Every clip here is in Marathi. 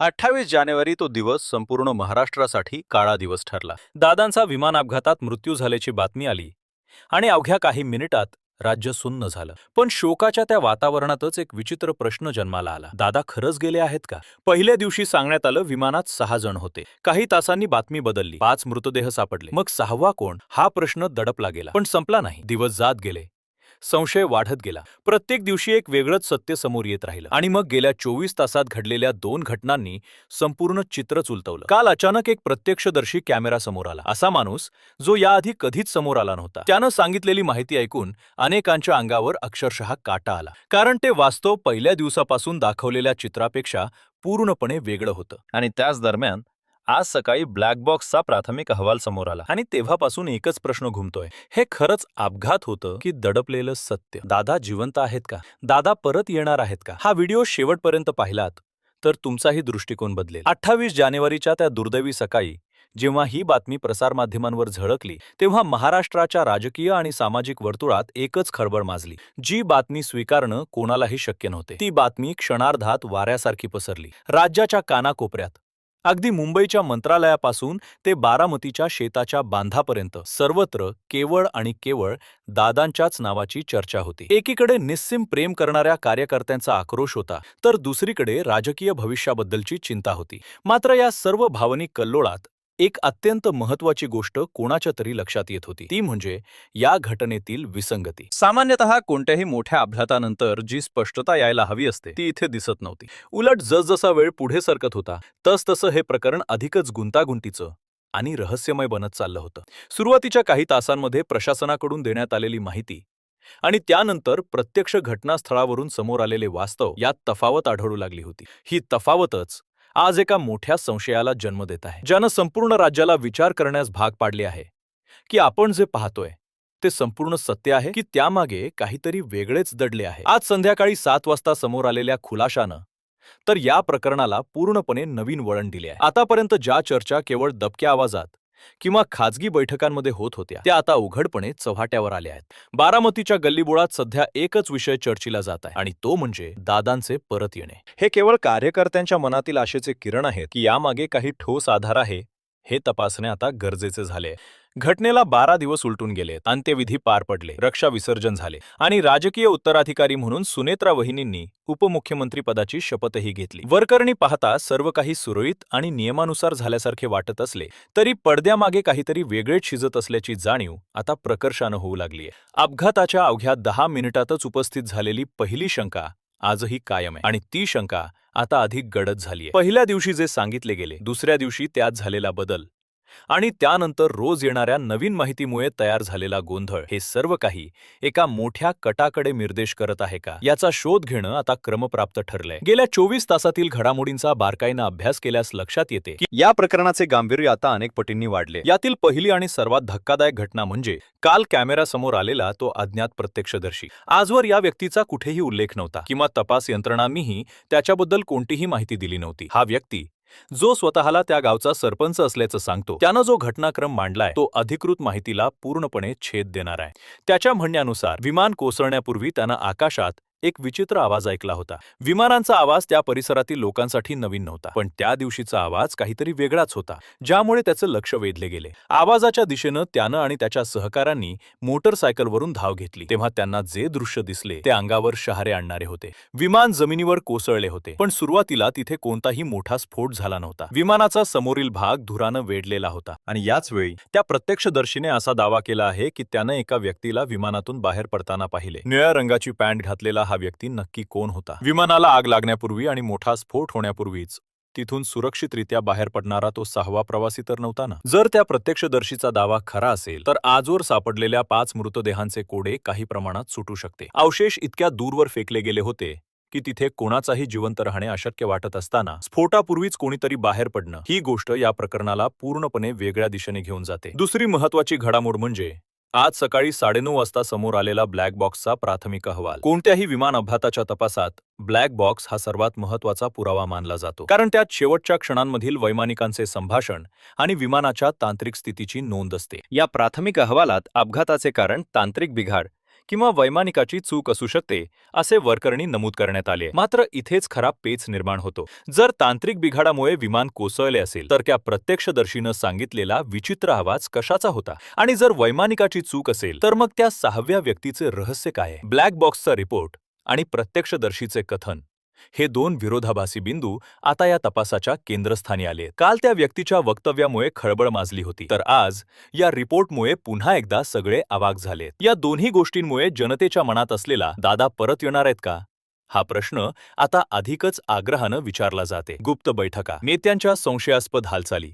28 जानेवारी तो दिवस संपूर्ण महाराष्ट्रासाठी काळा दिवस ठरला. दादांचा विमान अपघातात मृत्यू झाल्याची बातमी आली आणि अवघ्या काही मिनिटात राज्य सुन्न झालं. पण शोकाच्या त्या वातावरणातच एक विचित्र प्रश्न जन्माला आला. दादा खरंच गेले आहेत का? पहिल्या दिवशी सांगण्यात आलं विमानात 6 जण होते. काही तासांनी बातमी बदलली, 5 मृतदेह सापडले. मग 6वा कोण, हा प्रश्न दडपला गेला. पण संपला नाही. दिवस जात गेले, संशय वाढत गेला. प्रत्येक दिवशी एक वेगळंच सत्य समोर येत राहिलं. आणि मग गेल्या 24 तासात घडलेल्या 2 घटनांनी संपूर्ण चित्रच उलटवलं. काल अचानक एक प्रत्यक्षदर्शी कॅमेरा समोर आला. असा माणूस जो याआधी कधीच समोर आला नव्हता. त्यानं सांगितलेली माहिती ऐकून अनेकांच्या अंगावर अक्षरशः काटा आला. कारण ते वास्तव पहिल्या दिवसापासून दाखवलेल्या चित्रापेक्षा पूर्णपणे वेगळं होतं. आणि त्याच दरम्यान आज सकाळी ब्लॅक बॉक्सचा प्राथमिक अहवाल समोर आला. आणि तेव्हापासून एकच प्रश्न घुमतोय, हे खरंच अपघात होतं की दडपलेलं सत्य? दादा जिवंत आहेत का? दादा परत येणार आहेत का? हा व्हिडिओ शेवटपर्यंत पाहिलात तर तुमचाही दृष्टिकोन बदलेल. 28 जानेवारीच्या त्या दुर्दैवी सकाळी जेव्हा ही बातमी प्रसारमाध्यमांवर झळकली तेव्हा महाराष्ट्राच्या राजकीय आणि सामाजिक वर्तुळात एकच खळबळ माजली. जी बातमी स्वीकारणं कोणालाही शक्य नव्हते, ती बातमी क्षणार्धात वाऱ्यासारखी पसरली. राज्याच्या कानाकोपऱ्यात, अगदी मुंबईच्या मंत्रालयापासून ते बारामतीच्या शेताच्या बांधापर्यंत सर्वत्र केवळ आणि केवळ दादांच्याच नावाची चर्चा होती. एकीकडे निस्सीम प्रेम करणाऱ्या कार्यकर्त्यांचा आक्रोश होता, तर दुसरीकडे राजकीय भविष्याबद्दलची चिंता होती. मात्र या सर्व भावनिक कल्लोळात एक अत्यंत महत्त्वाची गोष्ट कोणाच्या तरी लक्षात येत होती, ती म्हणजे या घटनेतील विसंगती. सामान्यतः कोणत्याही मोठ्या अपघातानंतर जी स्पष्टता यायला हवी असते ती इथे दिसत नव्हती. उलट जसजसा वेळ पुढे सरकत होता तसतसं हे प्रकरण अधिकच गुंतागुंतीचं आणि रहस्यमय बनत चाललं होतं. सुरुवातीच्या काही तासांमध्ये प्रशासनाकडून देण्यात आलेली माहिती आणि त्यानंतर प्रत्यक्ष घटनास्थळावरून समोर आलेले वास्तव यात तफावत आढळू लागली होती. ही तफावतच आज एका मोठ्या संशयाला जन्म देत आहे, ज्यानं संपूर्ण राज्याला विचार करण्यास भाग पाडले आहे की आपण जे पाहतोय ते संपूर्ण सत्य आहे की त्यामागे काहीतरी वेगळेच दडले आहे. आज संध्याकाळी 7 वाजता समोर आलेल्या खुलाशानं तर या प्रकरणाला पूर्णपणे नवीन वळण दिले आहे. आतापर्यंत ज्या चर्चा केवळ दबक्या आवाजात किंवा खाजगी बैठकांमध्ये होत होत्या त्या आता उघडपणे चव्हाट्यावर आल्या आहेत. बारामतीच्या गल्लीबोळात सध्या एकच विषय चर्चिला जात आहे आणि तो म्हणजे दादांचे परत येणे. हे केवळ कार्यकर्त्यांच्या मनातील आशेचे किरण आहेत की यामागे काही ठोस आधार आहे, हे तपासणे आता गरजेचे झाले. घटनेला 12 दिवस उलटून गेले, अंत्यविधी पार पडले, रक्षा विसर्जन झाले आणि राजकीय उत्तराधिकारी म्हणून सुनेत्रा वहिनींनी उपमुख्यमंत्री पदाची शपथही घेतली. वरकरणी पाहता सर्व काही सुरळीत आणि नियमानुसार झाल्यासारखे वाटत असले तरी पडद्यामागे काहीतरी वेगळेच शिजत असल्याची जाणीव आता प्रकर्षानं होऊ लागलीय. अपघाताच्या अवघ्या 10 मिनिटातच उपस्थित झालेली पहिली शंका आजही कायम आहे आणि ती शंका आता अधिक गडद झालीय. पहिल्या दिवशी जे सांगितले गेले, दुसऱ्या दिवशी त्यात झालेला बदल आणि त्यानंतर रोज येणाऱ्या नवीन माहितीमुळे तयार झालेला गोंधळ, हे सर्व काही एका मोठ्या कटाकडे निर्देश करत आहे का, याचा शोध घेणं आता क्रमप्राप्त ठरलंय. गेल्या 24 तासातील घडामोडींचा बारकाईनं अभ्यास केल्यास लक्षात येते की या प्रकरणाचे गांभीर्य आता अनेक पटींनी वाढले. यातील पहिली आणि सर्वात धक्कादायक घटना म्हणजे काल कॅमेरासमोर आलेला तो अज्ञात प्रत्यक्षदर्शी. आजवर या व्यक्तीचा कुठेही उल्लेख नव्हता किंवा तपास यंत्रणांनीही त्याच्याबद्दल कोणतीही माहिती दिली नव्हती. हा व्यक्ती जो स्वतःला त्या गावचा सरपंच असल्याचं सांगतो, त्यानं जो घटनाक्रम मांडलाय तो अधिकृत माहितीला पूर्णपणे छेद देणार आहे. त्याच्या म्हणण्यानुसार विमान कोसळण्यापूर्वी त्यानं आकाशात एक विचित्र आवाज ऐकला होता. विमानांचा आवाज त्या परिसरातील लोकांसाठी नवीन नव्हता, पण त्या दिवशीचा आवाज काहीतरी वेगळाच होता, ज्यामुळे त्याचं लक्ष वेधले गेले. आवाजाच्या दिशेनं त्यानं आणि त्याच्या सहकाऱ्यांनी मोटरसायकलवरून धाव घेतली. तेव्हा त्यांना जे दृश्य दिसले ते अंगावर शहारे आणणारे होते. विमान जमिनीवर कोसळले होते, पण सुरुवातीला तिथे कोणताही मोठा स्फोट झाला नव्हता. विमानाचा समोरील भाग धुरानं वेढलेला होता आणि याच वेळी त्या प्रत्यक्षदर्शीने असा दावा केला आहे की त्यानं एका व्यक्तीला विमानातून बाहेर पडताना पाहिले. निळ्या रंगाची पॅन्ट घातलेला हा व्यक्ती नक्की कोण होता? विमानाला आग लागण्यापूर्वी आणि मोठा स्फोट होण्यापूर्वीच तिथून सुरक्षितरित्या बाहेर पडणारा तो 6वा प्रवासी तर नव्हता ना? जर त्या प्रत्यक्षदर्शीचा दावा खरा असेल तर आजवर सापडलेल्या 5 मृतदेहांचे कोडे काही प्रमाणात सुटू शकते. अवशेष इतक्या दूरवर फेकले गेले होते की तिथे कोणाचाही जिवंत राहणे अशक्य वाटत असताना स्फोटापूर्वीच कोणीतरी बाहेर पडणं, ही गोष्ट या प्रकरणाला पूर्णपणे वेगळ्या दिशेने घेऊन जाते. दुसरी महत्त्वाची घडामोड म्हणजे आज सकाळी 9:30 वाजता समोर आलेला ब्लॅक बॉक्सचा प्राथमिक अहवाल. कोणत्याही विमान अपघाताच्या तपासात ब्लॅक बॉक्स हा सर्वात महत्त्वाचा पुरावा मानला जातो, कारण त्यात शेवटच्या क्षणांमधील वैमानिकांचे संभाषण आणि विमानाच्या तांत्रिक स्थितीची नोंद असते. या प्राथमिक अहवालात अपघाताचे कारण तांत्रिक बिघाड किंवा वैमानिकाची चूक असू शकते असे वरकरणी नमूद करण्यात आले. मात्र इथेच खरा पेच निर्माण होतो. जर तांत्रिक बिघाडामुळे विमान कोसळले असेल तर त्या प्रत्यक्षदर्शीनं सांगितलेला विचित्र आवाज कशाचा होता? आणि जर वैमानिकाची चूक असेल तर मग त्या 6व्या व्यक्तीचे रहस्य काय आहे? ब्लॅक बॉक्सचा रिपोर्ट आणि प्रत्यक्षदर्शीचे कथन हे दोन विरोधाभासी बिंदू आता या तपासाच्या केंद्रस्थानी आले. काल त्या व्यक्तीच्या वक्तव्यामुळे खळबळ माजली होती, तर आज या रिपोर्टमुळे पुन्हा एकदा सगळे अवाक झालेत. या दोन्ही गोष्टींमुळे जनतेच्या मनात असलेला दादा परत येणार आहेत का? हा प्रश्न आता अधिकच आग्रहानं विचारला जाते. गुप्त बैठका, नेत्यांच्या संशयास्पद हालचाली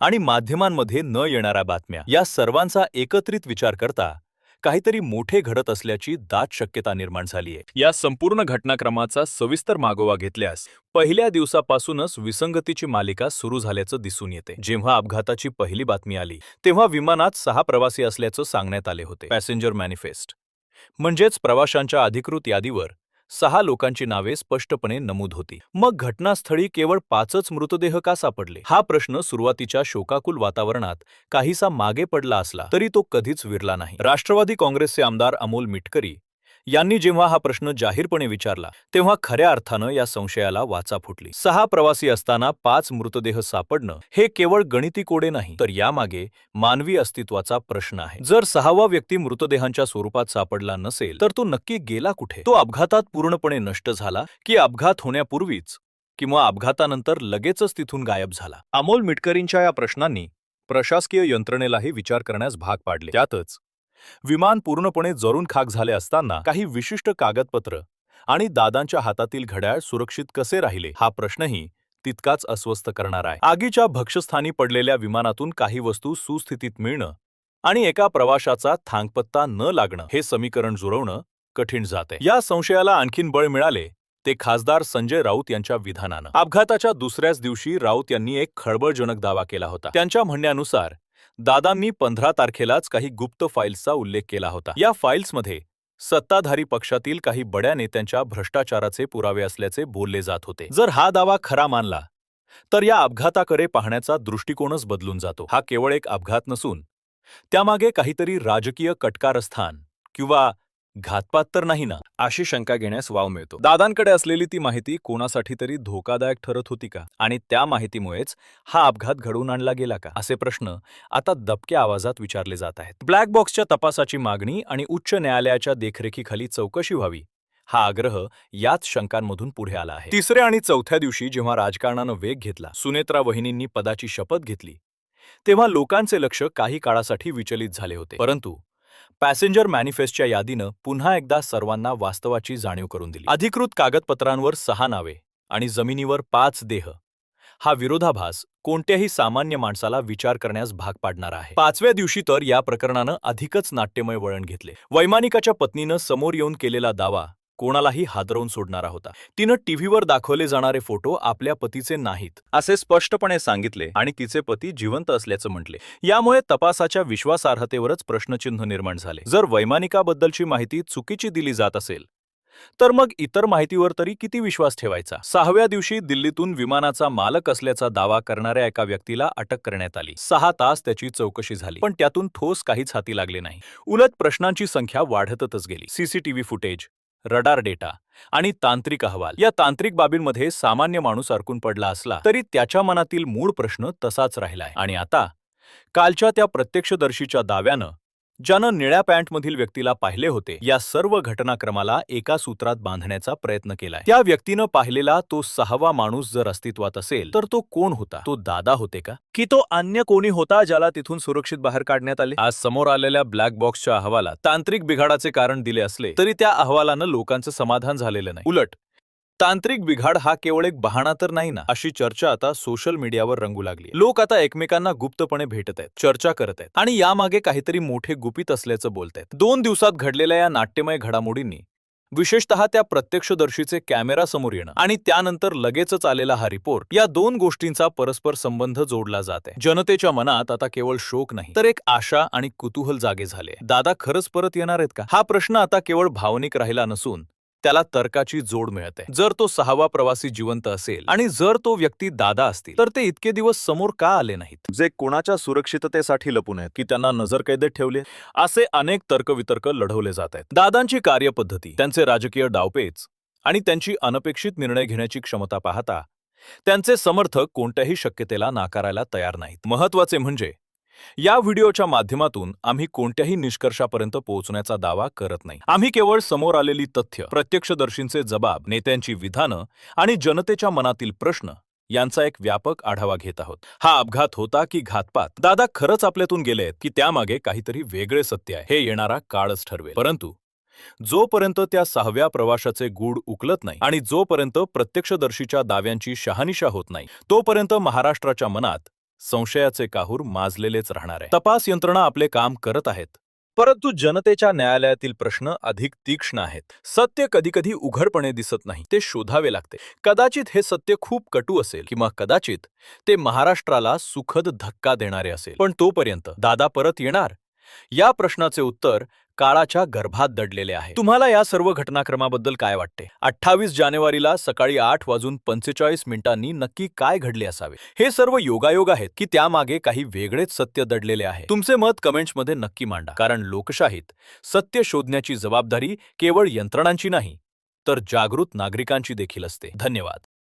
आणि माध्यमांमध्ये न येणाऱ्या बातम्या या सर्वांचा एकत्रित विचार करता काहीतरी मोठे घडत असल्याची दाट शक्यता निर्माण झाली आहे. या संपूर्ण घटनाक्रमाचा सविस्तर मागोवा घेतल्यास पहिल्या दिवसापासूनच विसंगतीची मालिका सुरू झाल्याचं दिसून येते. जेव्हा अपघाताची पहिली बातमी आली तेव्हा विमानात 6 प्रवासी असल्याचं सांगण्यात आले होते. पॅसेंजर मॅनिफेस्ट म्हणजेच प्रवाशांच्या अधिकृत यादीवर 6 लोकांची नावे स्पष्टपणे नमूद होती. मग घटनास्थळी केवळ 5च मृतदेह का सापडले? हा प्रश्न सुरुवातीच्या शोकाकुल वातावरणात काहीसा मागे पडला असला तरी तो कधीच विरला नाही. राष्ट्रवादी काँग्रेसचे आमदार अमोल मिटकरी यांनी जेव्हा हा प्रश्न जाहीरपणे विचारला तेव्हा खऱ्या अर्थानं या संशयाला वाचा फुटली. 6 प्रवासी असताना 5 मृतदेह सापडणं हे केवळ गणिती कोडे नाही, तर यामागे मानवी अस्तित्वाचा प्रश्न आहे. जर 6वा व्यक्ती मृतदेहांच्या स्वरूपात सापडला नसेल तर तो नक्की गेला कुठे? तो अपघातात पूर्णपणे नष्ट झाला की अपघात होण्यापूर्वीच किंवा अपघातानंतर लगेचच तिथून गायब झाला? अमोल मिटकरींच्या या प्रश्नांनी प्रशासकीय यंत्रणेलाही विचार करण्यास भाग पाडले. त्यातच विमान पूर्णपणे जळून खाक झाले असताना काही विशिष्ट कागदपत्र आणि दादांच्या हातातील घड्याळ सुरक्षित कसे राहिले हा प्रश्नही तितकाच अस्वस्थ करणार आहे. आगीच्या भक्ष्यस्थानी पडलेल्या विमानातून काही वस्तू सुस्थितीत मिळणं आणि एका प्रवाशाचा थांगपत्ता न लागणं हे समीकरण जुळवणं कठीण जाते. या संशयाला आणखीन बळ मिळाले ते खासदार संजय राऊत यांच्या विधानानं. अपघाताच्या दुसऱ्याच दिवशी राऊत यांनी एक खळबळजनक दावा केला होता. त्यांच्या म्हणण्यानुसार दादांनी 15 तारखेलाच काही गुप्त फाईल्सचा उल्लेख केला होता. या फाईल्समध्ये सत्ताधारी पक्षातील काही बड्या नेत्यांच्या भ्रष्टाचाराचे पुरावे असल्याचे बोलले जात होते. जर हा दावा खरा मानला तर या अपघाताकडे पाहण्याचा दृष्टिकोनच बदलून जातो. हा केवळ एक अपघात नसून त्यामागे काहीतरी राजकीय कटकारस्थान किंवा घातपात तर नाही ना, अशी शंका घेण्यास वाव मिळतो. दादांकडे असलेली ती माहिती कोणासाठी तरी धोकादायक ठरत होती का? आणि त्या माहितीमुळेच हा अपघात घडवून आणला गेला का? असे प्रश्न आता दबक्या आवाजात विचारले जात आहेत. ब्लॅक बॉक्सच्या तपासाची मागणी आणि उच्च न्यायालयाच्या देखरेखीखाली चौकशी व्हावी हा आग्रह याच शंकांमधून पुढे आला आहे. तिसऱ्या आणि चौथ्या दिवशी जेव्हा राजकारणानं वेग घेतला, सुनेत्रा वहिनींनी पदाची शपथ घेतली, तेव्हा लोकांचे लक्ष काही काळासाठी विचलित झाले होते. परंतु पॅसेंजर मॅनिफेस्टच्या यादीनं पुन्हा एकदा सर्वांना वास्तवाची जाणीव करून दिली. अधिकृत कागदपत्रांवर 6 नावे आणि जमिनीवर 5 देह हा विरोधाभास कोणत्याही सामान्य माणसाला विचार करण्यास भाग पाडणारा आहे. 5व्या दिवशी तर या प्रकरणानं अधिकच नाट्यमय वळण घेतले. वैमानिकाच्या पत्नीनं समोर येऊन केलेला दावा कोणालाही हादरवून सोडणारा होता. तिनं टीव्हीवर दाखवले जाणारे फोटो आपल्या पतीचे नाहीत असे स्पष्टपणे सांगितले आणि तिचे पती जिवंत असल्याचं म्हटले. यामुळे तपासाच्या विश्वासार्हतेवरच प्रश्नचिन्ह निर्माण झाले. जर वैमानिकाबद्दलची माहिती चुकीची दिली जात असेल तर मग इतर माहितीवर तरी किती विश्वास ठेवायचा? 6व्या दिवशी दिल्लीतून विमानाचा मालक असल्याचा दावा करणाऱ्या एका व्यक्तीला अटक करण्यात आली. 6 तास त्याची चौकशी झाली, पण त्यातून ठोस काहीच हाती लागले नाही. उलट प्रश्नांची संख्या वाढतच गेली. सीसीटीव्ही फुटेज, रडार डेटा आणि तांत्रिक अहवाल या तांत्रिक बाबींमध्ये सामान्य माणूस अडकून पडला असला तरी त्याच्या मनातील मूळ प्रश्न तसाच राहिलाय. आणि आता कालच्या त्या प्रत्यक्षदर्शीच्या दाव्यानं ज्यानं निळ्या पॅन्टमधील व्यक्तीला पाहिले होते या सर्व घटनाक्रमाला एका सूत्रात बांधण्याचा प्रयत्न केलाय. त्या व्यक्तीनं पाहिलेला तो 6वा माणूस जर अस्तित्वात असेल तर तो कोण होता? तो दादा होते का, की तो अन्य कोणी होता ज्याला तिथून सुरक्षित बाहेर काढण्यात आले? आज समोर आलेल्या ब्लॅक बॉक्सच्या अहवालात तांत्रिक बिघाडाचे कारण दिले असले तरी त्या अहवालानं लोकांचं समाधान झालेलं नाही. उलट तांत्रिक बिघाड हा केवळ एक बहाणा तर नाही ना, अशी चर्चा आता सोशल मीडियावर रंगू लागली. लोक आता एकमेकांना गुप्तपणे भेटत आहेत, चर्चा करत आहेत आणि यामागे काहीतरी मोठे गुपित असल्याचं बोलतायत. 2 दिवसात घडलेल्या या नाट्यमय घडामोडींनी, विशेषतः त्या प्रत्यक्षदर्शीचे कॅमेरा समोर येणं आणि त्यानंतर लगेचच आलेला हा रिपोर्ट, या 2 गोष्टींचा परस्पर संबंध जोडला जात आहे. जनतेच्या मनात आता केवळ शोक नाही तर एक आशा आणि कुतूहल जागे झाले. दादा खरंच परत येणार आहेत का? हा प्रश्न आता केवळ भावनिक राहिला नसून त्याला तर्काची जोड मिळते. जर तो 6वा प्रवासी जिवंत असेल आणि जर तो व्यक्ती दादा असतील तर ते इतके दिवस समोर का आले नाहीत? जे कोणाच्या सुरक्षिततेसाठी लपून आहेत की त्यांना नजरकैदेत ठेवले? असे अनेक तर्कवितर्क लढवले जात आहेत. दादांची कार्यपद्धती, त्यांचे राजकीय डावपेच आणि त्यांची अनपेक्षित निर्णय घेण्याची क्षमता पाहता त्यांचे समर्थक कोणत्याही शक्यतेला नाकारायला तयार नाहीत. महत्त्वाचे म्हणजे या व्हिडिओच्या माध्यमातून आम्ही कोणत्याही निष्कर्षापर्यंत पोहोचण्याचा दावा करत नाही. आम्ही केवळ समोर आलेली तथ्य, प्रत्यक्षदर्शींचे जबाब, नेत्यांची विधानं आणि जनतेच्या मनातील प्रश्न यांचा एक व्यापक आढावा घेत आहोत. हा अपघात होता की घातपात? दादा खरंच आपल्यातून गेलेत की त्यामागे काहीतरी वेगळे सत्य आहे? हे येणारा काळच ठरवेल. परंतु जोपर्यंत त्या 6व्या प्रवाशाचे गूढ उकलत नाही आणि जोपर्यंत प्रत्यक्षदर्शीच्या दाव्यांची शहानिशा होत नाही, तोपर्यंत महाराष्ट्राच्या मनात संशयाचे काहूर माजलेलेच राहणार आहे. तपास यंत्रणा आपले काम करत आहेत, परंतु जनतेच्या न्यायालयातील प्रश्न अधिक तीक्ष्ण आहेत. सत्य कधीकधी उघडपणे दिसत नाही, ते शोधावे लागते. कदाचित हे सत्य खूप कटू असेल किंवा कदाचित ते महाराष्ट्राला सुखद धक्का देणारे असेल. पण तोपर्यंत दादा परत येणार या प्रश्नाचे उत्तर काळाच्या गर्भात दडलेले आहे. तुम्हाला या सर्व घटनाक्रमाबद्दल काय वाटते? 28 जानेवारीला सकाळी 8:45 नक्की काय घडले असावे? हे सर्व योगायोग आहेत की त्यामागे काही वेगळेच सत्य दडलेले आहे? तुमचे मत कमेंट्समध्ये नक्की मांडा, कारण लोकशाहीत सत्य शोधण्याची जबाबदारी केवळ यंत्रणांची नाही तर जागृत नागरिकांची देखील असते. धन्यवाद.